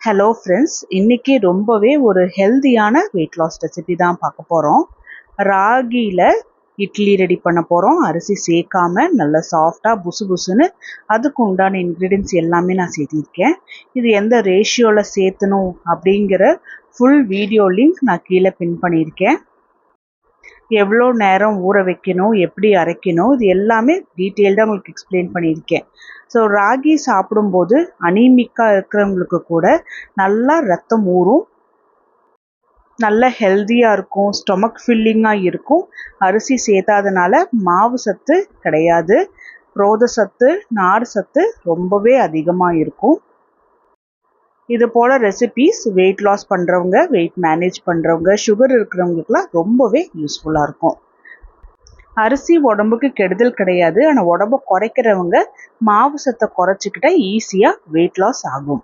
Hello friends, இன்னைக்கு ரொம்பவே ஒரு ஹெல்தியான வெயிட் லாஸ் ரெசிபி தான் பார்க்க போகிறோம். ராகியில் இட்லி ரெடி பண்ண போகிறோம். அரிசி சேர்க்காம நல்லா சாஃப்டாக புசு புசுன்னு அதுக்கு உண்டான இன்க்ரீடியன்ஸ் எல்லாமே நான் சேர்த்திருக்கேன். இது எந்த ரேஷியோவில் சேர்த்தணும் அப்படிங்கிற ஃபுல் வீடியோ லிங்க் நான் கீழே பின் பண்ணியிருக்கேன். எவ்வளோ நேரம் ஊற வைக்கணும், எப்படி அரைக்கணும், இது எல்லாமே டீட்டெயில்டாக உங்களுக்கு எக்ஸ்பிளைன் பண்ணியிருக்கேன். ஸோ ராகி சாப்பிடும்போது அனீமிக்காக இருக்கிறவங்களுக்கு கூட நல்லா ரத்தம் ஊறும், நல்ல ஹெல்த்தியாக இருக்கும், ஸ்டொமக் ஃபில்லிங்காக இருக்கும். அரிசி சேர்த்தாதனால மாவு சத்து கிடையாது, புரத சத்து, நார் சத்து ரொம்பவே அதிகமாக இருக்கும். இது போல் ரெசிபீஸ் வெயிட் லாஸ் பண்ணுறவங்க, வெயிட் மேனேஜ் பண்ணுறவங்க, சுகர் இருக்கிறவங்களுக்குலாம் ரொம்பவே யூஸ்ஃபுல்லாக இருக்கும். அரிசி உடம்புக்கு கெடுதல் கிடையாது, ஆனால் உடம்பை குறைக்கிறவங்க மாவு சத்தை குறைச்சிக்கிட்டா ஈஸியாக வெயிட் லாஸ் ஆகும்.